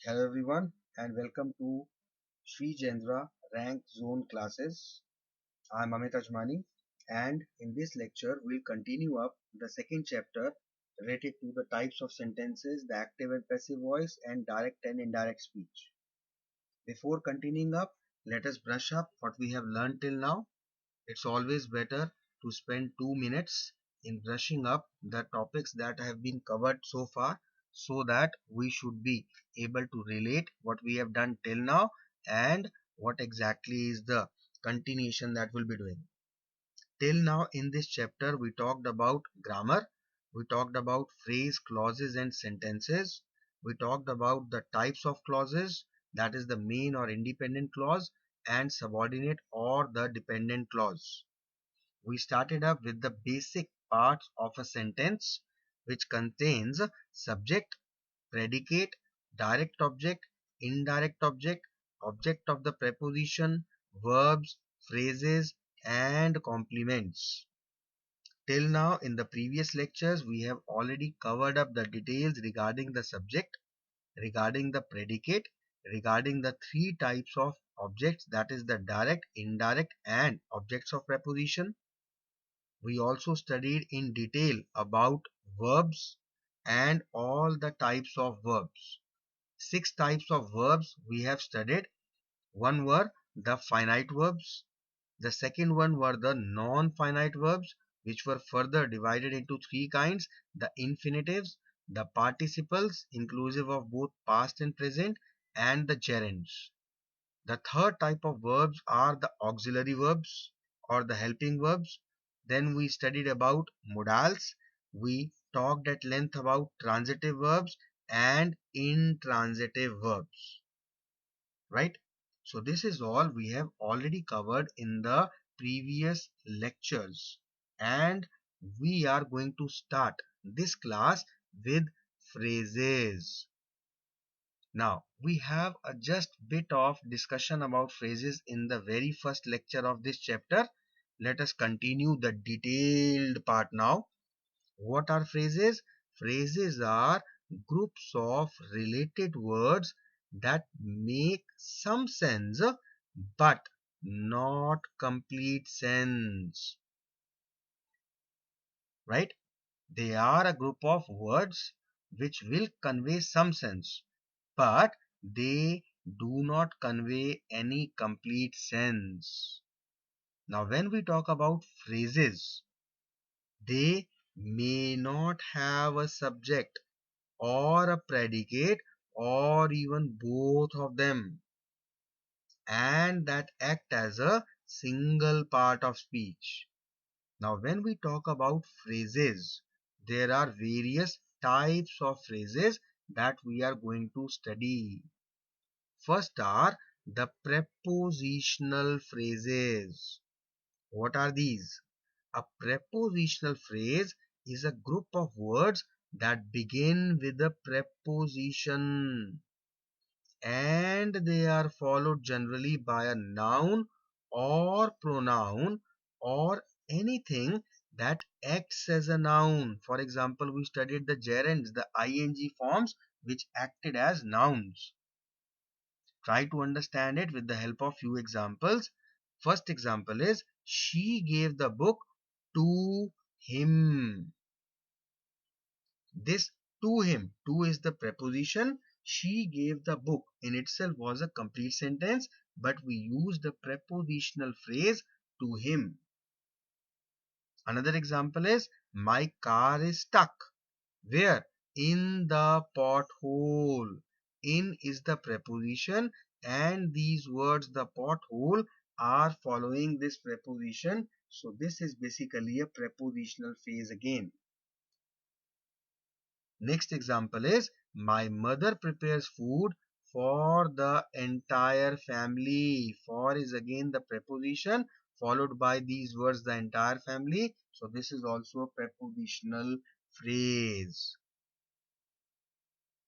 Hello everyone and welcome to Sri Jendra Rank Zone classes. I'm Amit Ajmani and in this lecture we'll continue up the second chapter related to the types of sentences, the active and passive voice and direct and indirect speech. Before continuing up, let us brush up what we have learned till now. It's always better to spend 2 minutes in brushing up the topics that have been covered so far so that we should be able to relate what we have done till now and what exactly is the continuation that we'll be doing. Till now in this chapter we talked about grammar, we talked about phrase, clauses and sentences, we talked about the types of clauses, that is the main or independent clause and subordinate or the dependent clause. We started up with the basic parts of a sentence which contains subject, predicate, direct object, indirect object, object of the preposition, verbs, phrases and complements. Till now in the previous lectures we have already covered up the details regarding the subject, regarding the predicate, regarding the three types of objects, that is the direct, indirect and objects of preposition. We also studied in detail about verbs and all the types of verbs. Six types of verbs we have studied. One were the finite verbs. The second one were the non-finite verbs, which were further divided into three kinds: the infinitives, the participles inclusive of both past and present, and the gerunds. The third type of verbs are the auxiliary verbs or the helping verbs. Then we studied about modals. We talked at length about transitive verbs and intransitive verbs, right? So this is all we have already covered in the previous lectures. And we are going to start this class with phrases. Now, we have a just bit of discussion about phrases in the very first lecture of this chapter. Let us continue the detailed part now. What are phrases? Phrases are groups of related words that make some sense but not complete sense, right? They are a group of words which will convey some sense, but they do not convey any complete sense. Now, when we talk about phrases, they may not have a subject or a predicate or even both of them, and that act as a single part of speech. Now, when we talk about phrases, there are various types of phrases that we are going to study. First are the prepositional phrases. What are these? A prepositional phrase is a group of words that begin with a preposition and they are followed generally by a noun or pronoun or anything that acts as a noun. For example, we studied the gerunds, the ing forms which acted as nouns. Try to understand it with the help of few examples. First example is she gave the book to him. This to him, to is the preposition. She gave the book in itself was a complete sentence, but we use the prepositional phrase to him. Another example is my car is stuck. Where? In the pothole. In is the preposition and these words, the pothole, are following this preposition. So this is basically a prepositional phrase again. Next example is my mother prepares food for the entire family. For is again the preposition followed by these words, the entire family. So this is also a prepositional phrase.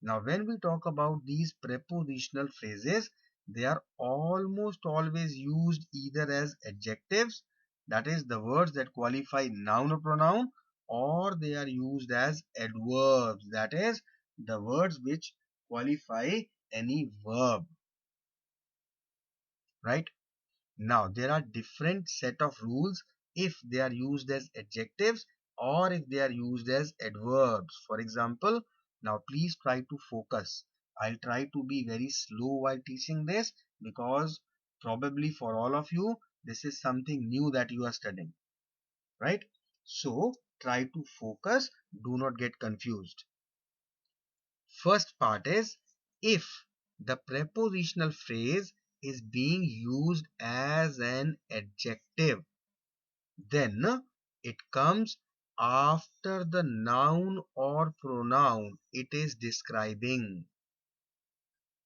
Now, when we talk about these prepositional phrases, they are almost always used either as adjectives, that is the words that qualify noun or pronoun, or they are used as adverbs, that is the words which qualify any verb, right? Now, there are different set of rules if they are used as adjectives or if they are used as adverbs. For example, now please try to focus. I'll try to be very slow while teaching this because probably for all of you, this is something new that you are studying, right? So, try to focus. Do not get confused. First part is if the prepositional phrase is being used as an adjective, then it comes after the noun or pronoun it is describing.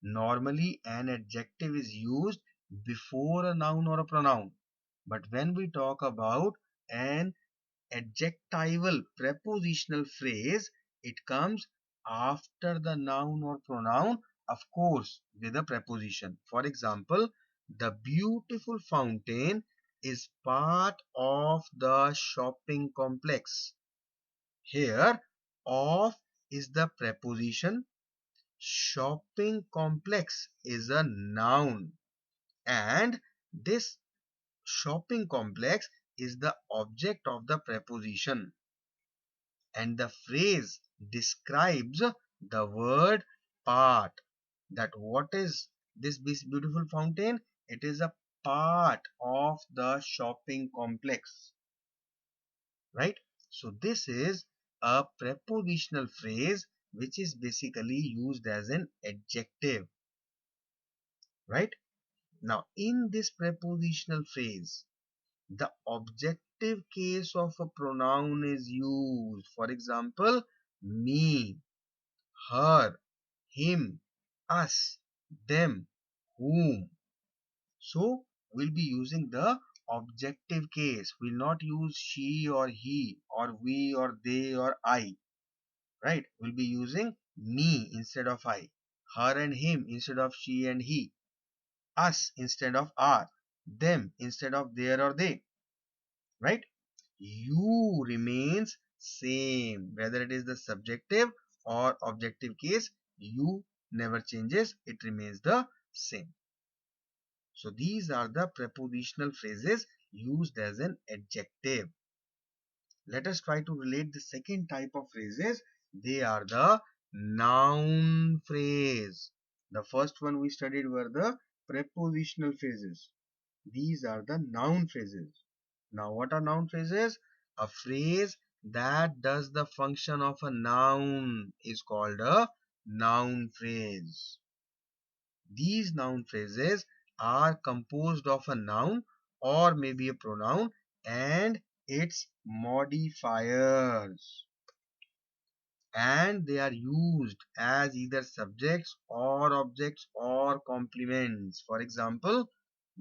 Normally, an adjective is used before a noun or a pronoun. But when we talk about an adjectival prepositional phrase, it comes after the noun or pronoun, of course, with a preposition. For example, the beautiful fountain is part of the shopping complex. Here, of is the preposition, shopping complex is a noun, and this shopping complex is the object of the preposition, and the phrase describes the word part. That what is this beautiful fountain? It is a part of the shopping complex, right? So this is a prepositional phrase which is basically used as an adjective, right? Now in this prepositional phrase, the objective case of a pronoun is used. For example, me, her, him, us, them, whom. So we'll be using the objective case. We'll not use she or he or we or they or I. Right? We'll be using me instead of I, her and him instead of she and he, us instead of are, them instead of their or they. Right? You remains same whether it is the subjective or objective case. You never changes, it remains the same. So these are the prepositional phrases used as an adjective. Let us try to relate the second type of phrases. They are the noun phrase. The first one we studied were the prepositional phrases. These are the noun phrases. Now what are noun phrases? A phrase that does the function of a noun is called a noun phrase. These noun phrases are composed of a noun or maybe a pronoun and its modifiers, and they are used as either subjects or objects or complements. For example,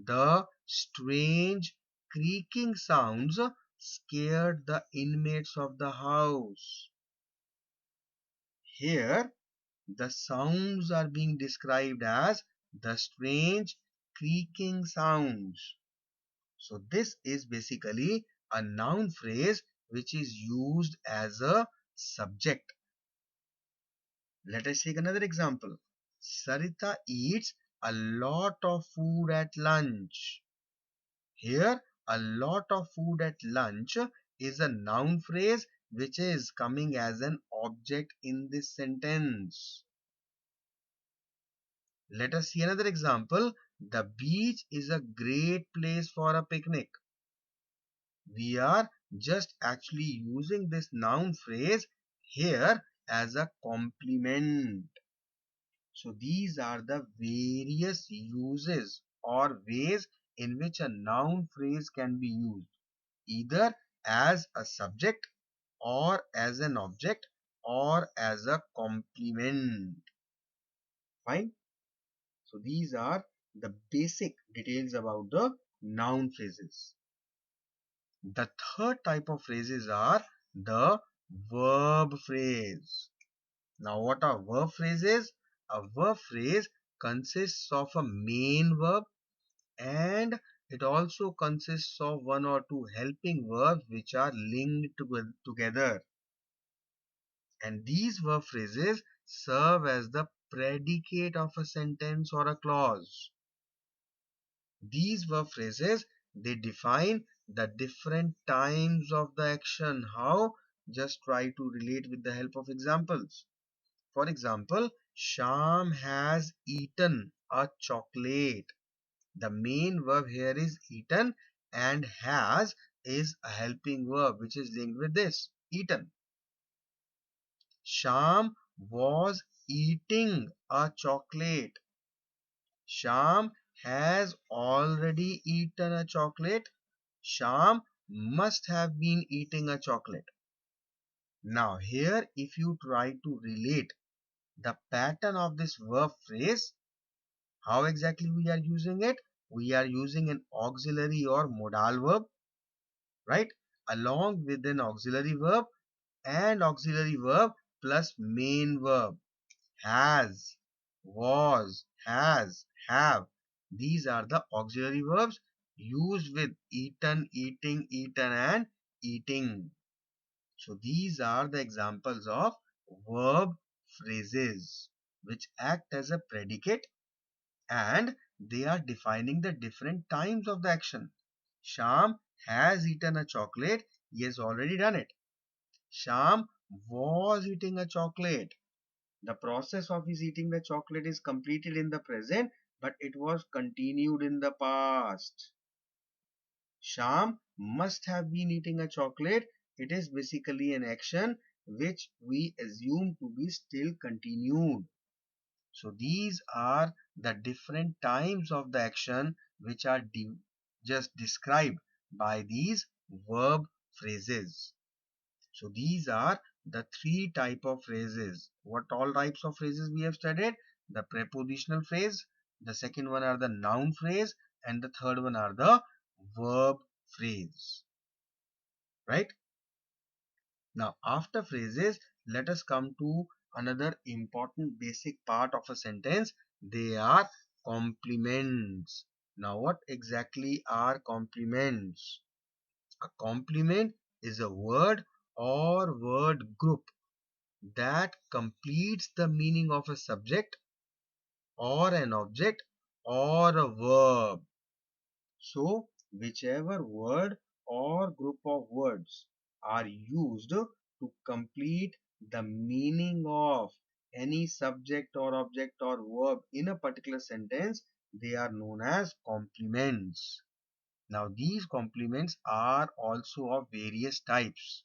the strange creaking sounds scared the inmates of the house. Here, the sounds are being described as the strange creaking sounds. So this is basically a noun phrase which is used as a subject. Let us take another example. Sarita eats a lot of food at lunch. Here, a lot of food at lunch is a noun phrase which is coming as an object in this sentence. Let us see another example. The beach is a great place for a picnic. We are just actually using this noun phrase here as a complement. So these are the various uses or ways in which a noun phrase can be used, either as a subject or as an object or as a complement. Fine. So these are the basic details about the noun phrases. The third type of phrases are the verb phrase. Now what are verb phrases? A verb phrase consists of a main verb and it also consists of one or two helping verbs which are linked together. And these verb phrases serve as the predicate of a sentence or a clause. These verb phrases, they define the different times of the action. How? Just try to relate with the help of examples. For example, Sham has eaten a chocolate. The main verb here is eaten, and has is a helping verb which is linked with this, eaten. Sham was eating a chocolate. Sham has already eaten a chocolate. Sham must have been eating a chocolate. Now here, if you try to relate the pattern of this verb phrase, how exactly we are using it? We are using an auxiliary or modal verb, right? Along with an auxiliary verb, and auxiliary verb plus main verb. Has, was, has, have. These are the auxiliary verbs used with eaten, eating, eaten, and eating. So these are the examples of verb phrases which act as a predicate, and they are defining the different times of the action. Sham has eaten a chocolate. He has already done it. Sham was eating a chocolate. The process of his eating the chocolate is completed in the present, but it was continued in the past. Sham must have been eating a chocolate. It is basically an action which we assume to be still continued. So these are the different times of the action which are just described by these verb phrases. So these are the three type of phrases. What all types of phrases we have studied? The prepositional phrase, the second one are the noun phrase, and the third one are the verb phrase. Right? Now after phrases, let us come to another important basic part of a sentence. They are complements. Now what exactly are complements? A complement is a word or word group that completes the meaning of a subject or an object or a verb. So, whichever word or group of words are used to complete the meaning of any subject or object or verb in a particular sentence, they are known as complements. Now, these complements are also of various types.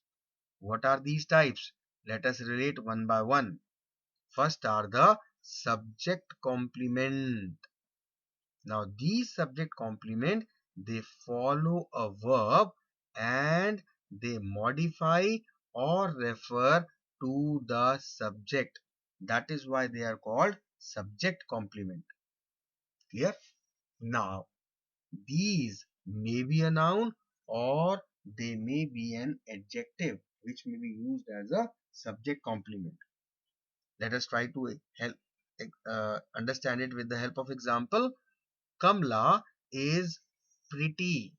What are these types? Let us relate one by one. First are the subject complement. Now these subject complement, they follow a verb and they modify or refer to the subject. That is why they are called subject complement. Clear? Now these may be a noun or they may be an adjective which may be used as a subject complement. Let us try to help understand it with the help of example. Kamla is pretty.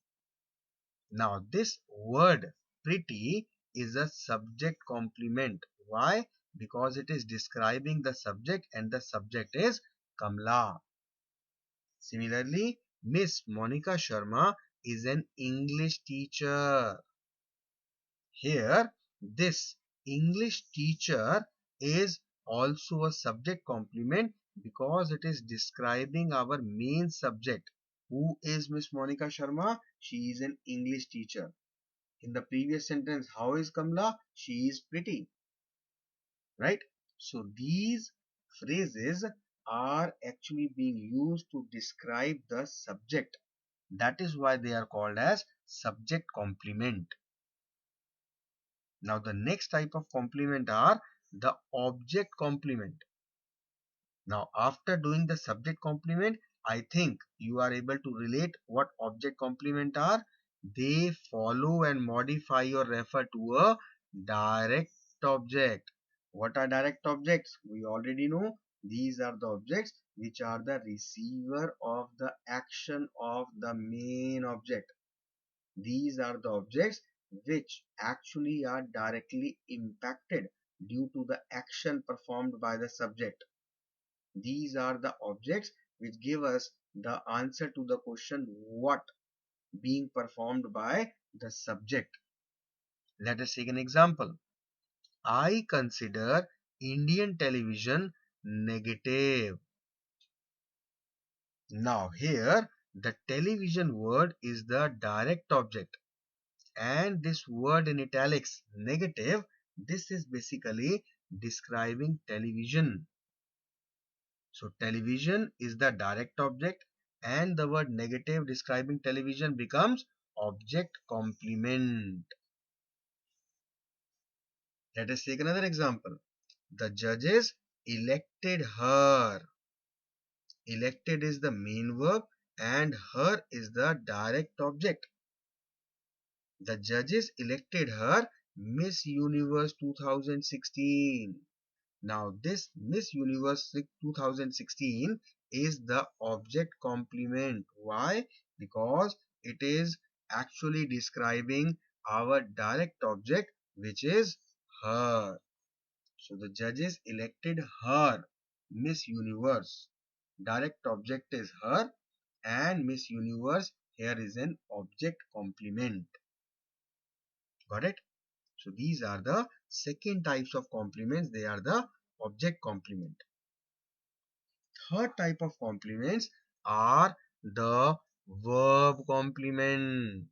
Now this word pretty is a subject complement. Why? Because it is describing the subject and the subject is Kamla. Similarly, Miss Monica Sharma is an English teacher. Here, this English teacher is also a subject complement because it is describing our main subject. Who is Miss Monica Sharma? She is an English teacher. In the previous sentence, how is Kamla? She is pretty. Right? So these phrases are actually being used to describe the subject. That is why they are called as subject complement. Now the next type of complement are the object complement. Now after doing the subject complement, I think you are able to relate what object complement are. They follow and modify or refer to a direct object. What are direct objects? We already know these are the objects which are the receiver of the action of the main object. These are the objects which actually are directly impacted due to the action performed by the subject. These are the objects which give us the answer to the question what being performed by the subject. Let us take an example. I consider Indian television negative. Now here the television word is the direct object, and this word in italics negative, this is basically describing television. So television is the direct object and the word negative describing television becomes object complement. Let us take another example. The judges elected her. Elected is the main verb and her is the direct object. The judges elected her Miss Universe 2016. Now this Miss Universe 2016 is the object complement. Why? Because it is actually describing our direct object, which is her. So the judges elected her Miss Universe. Direct object is her and Miss Universe here is an object complement. Got it? So these are the second types of complements. They are the object complement. Third type of complements are the verb complement.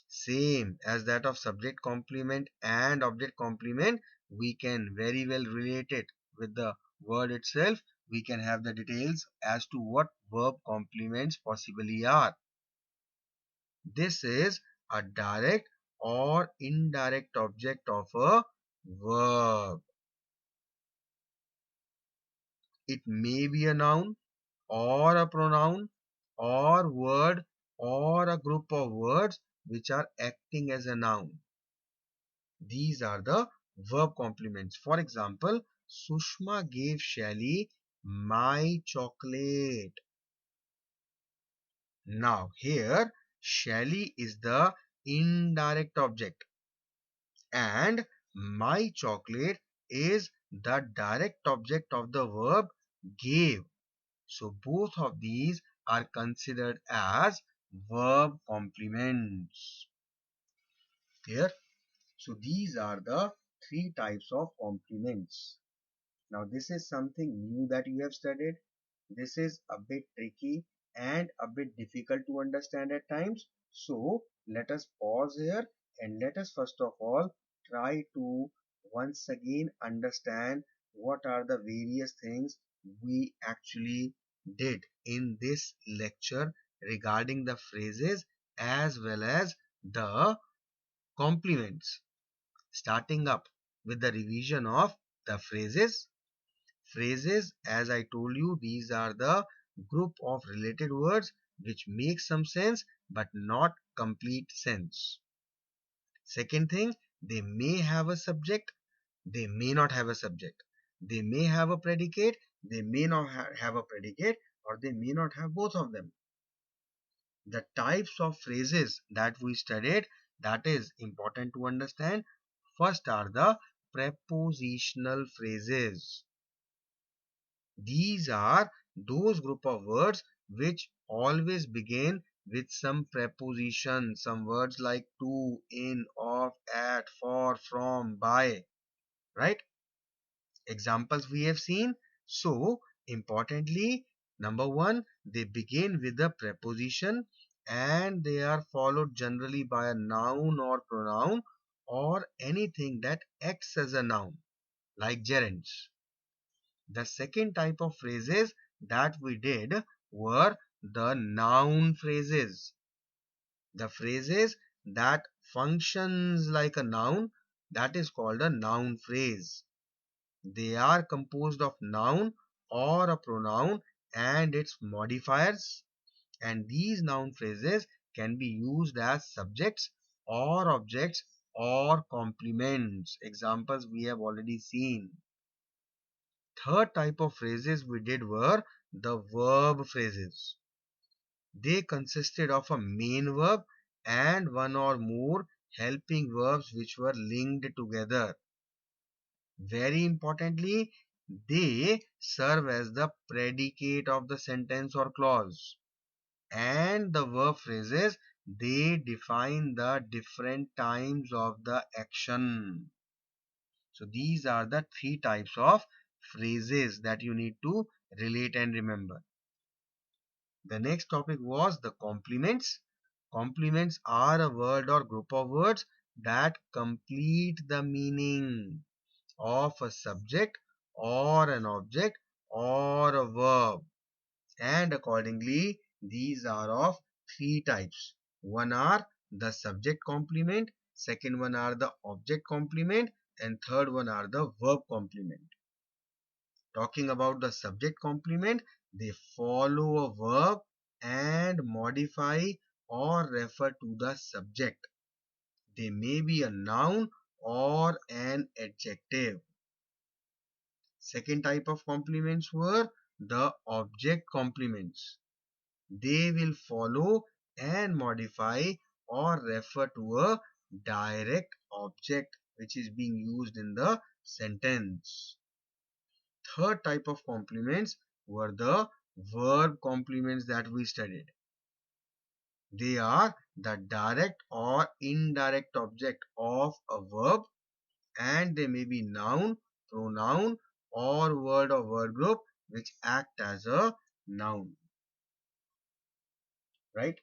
Same as that of subject complement and object complement, we can very well relate it with the word itself. We can have the details as to what verb complements possibly are. This is a direct or indirect object of a verb. It may be a noun or a pronoun or word or a group of words which are acting as a noun. These are the verb complements. For example, Sushma gave Shelly my chocolate. Now here Shelly is the indirect object and my chocolate is the direct object of the verb gave. So both of these are considered as verb complements. Here, so these are the three types of complements. Now this is something new that you have studied. This is a bit tricky and a bit difficult to understand at times. So let us pause here and let us first of all try to once again understand what are the various things we actually did in this lecture regarding the phrases as well as the complements. Starting up with the revision of the phrases. Phrases, as I told you, these are the group of related words which make some sense but not complete sense. Second thing, they may have a subject, they may not have a subject. They may have a predicate, they may not have a predicate, or they may not have both of them. The types of phrases that we studied, that is important to understand. First are the prepositional phrases. These are those group of words which always begin with some preposition, some words like to, in, of, at, for, from, by, right? Examples we have seen. So, importantly, number one, they begin with a preposition and they are followed generally by a noun or pronoun or anything that acts as a noun, like gerunds. The second type of phrases that we did were the noun phrases. The phrases that functions like a noun, that is called a noun phrase. They are composed of noun or a pronoun and its modifiers, and these noun phrases can be used as subjects or objects or complements. Examples we have already seen. Third type of phrases we did were the verb phrases. They consisted of a main verb and one or more helping verbs which were linked together. Very importantly, they serve as the predicate of the sentence or clause. And the verb phrases, they define the different times of the action. So these are the three types of phrases that you need to relate and remember. The next topic was the complements. Complements are a word or group of words that complete the meaning of a subject or an object or a verb, and accordingly these are of three types. One are the subject complement, second one are the object complement, and third one are the verb complement. Talking about the subject complement, they follow a verb and modify or refer to the subject. They may be a noun or an adjective. Second type of complements were the object complements. They will follow and modify or refer to a direct object which is being used in the sentence. Third type of complements were the verb complements that we studied. They are the direct or indirect object of a verb, and they may be noun, pronoun, or word or word group which act as a noun. Right?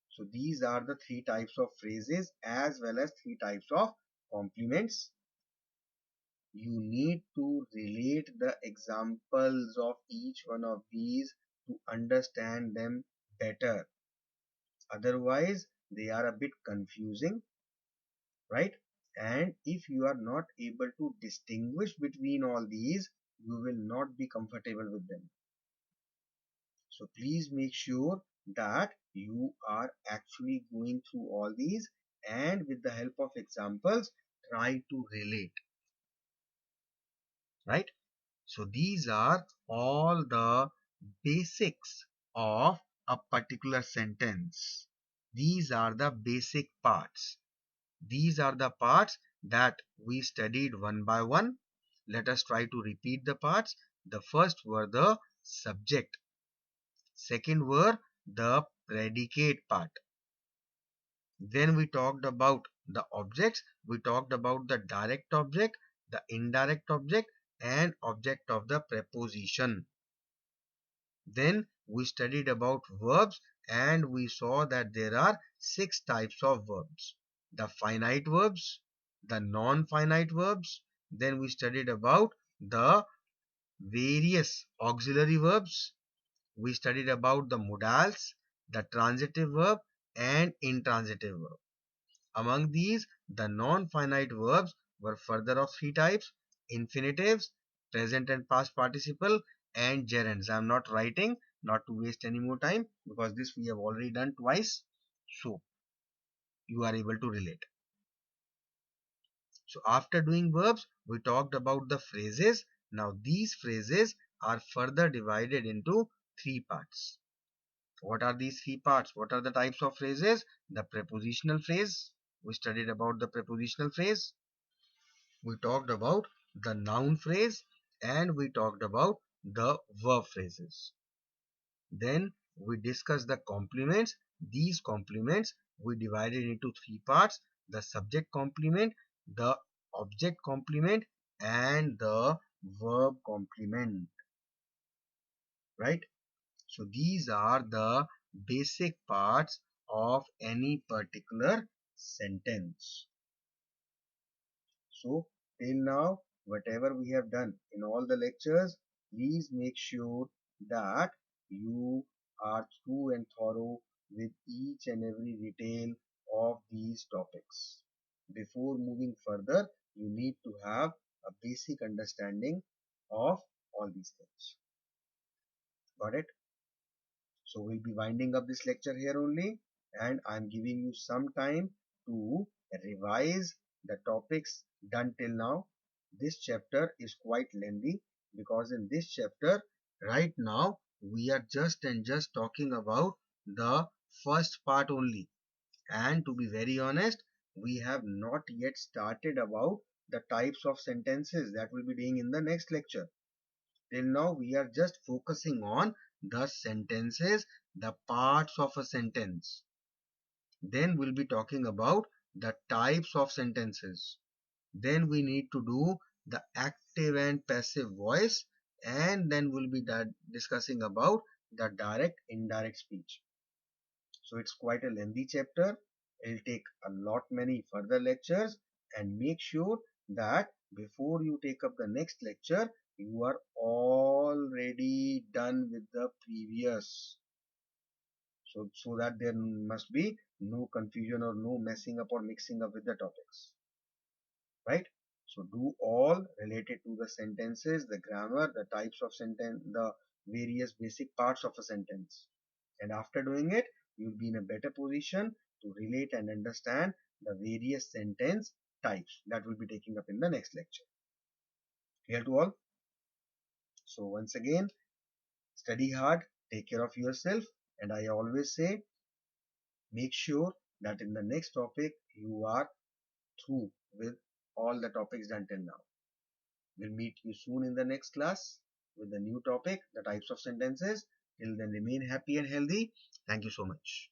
So these are the three types of phrases as well as three types of complements. You need to relate the examples of each one of these to understand them better. Otherwise, they are a bit confusing, right? And if you are not able to distinguish between all these, you will not be comfortable with them. So please make sure that you are actually going through all these and with the help of examples, try to relate, right? So these are all the basics of a particular sentence. These are the basic parts. These are the parts that we studied one by one. Let us try to repeat the parts. The first were the subject. Second were the predicate part. Then we talked about the objects. We talked about the direct object, the indirect object, and object of the preposition. Then we studied about verbs and we saw that there are six types of verbs. The finite verbs, the non-finite verbs. Then we studied about the various auxiliary verbs. We studied about the modals, the transitive verb, and intransitive verb. Among these, the non-finite verbs were further of three types: infinitives, present and past participle, and gerunds. I am not writing, not to waste any more time, because this we have already done twice. So you are able to relate. So after doing verbs, we talked about the phrases. Now these phrases are further divided into three parts. What are these three parts? What are the types of phrases? The prepositional phrase. We studied about the prepositional phrase. We talked about the noun phrase and we talked about the verb phrases. Then we discussed the complements. These complements we divided into three parts: the subject complement, the object complement, and the verb complement. Right? So these are the basic parts of any particular sentence. So till now, whatever we have done in all the lectures, please make sure that you are true and thorough with each and every detail of these topics. Before moving further, you need to have a basic understanding of all these things. Got it? So we'll be winding up this lecture here only, and I'm giving you some time to revise the topics done till now. This chapter is quite lengthy because in this chapter right now we are just talking about the first part only, and to be very honest, we have not yet started about the types of sentences that we'll be doing in the next lecture. Till now, we are just focusing on the sentences, the parts of a sentence. Then we'll be talking about the types of sentences. Then we need to do the active and passive voice, and then we'll be discussing about the direct indirect speech. So it's quite a lengthy chapter. It'll take a lot many further lectures, and make sure that before you take up the next lecture, you are already done with the previous. So that there must be no confusion or no messing up or mixing up with the topics, right? So do all related to the sentences, the grammar, the types of sentence, the various basic parts of a sentence. And after doing it, you'll be in a better position to relate and understand the various sentence types that we'll be taking up in the next lecture. Clear to all? So once again, study hard, take care of yourself, and I always say, make sure that in the next topic you are through with all the topics done till now. We'll meet you soon in the next class with the new topic, the types of sentences. Till then, remain happy and healthy. Thank you so much.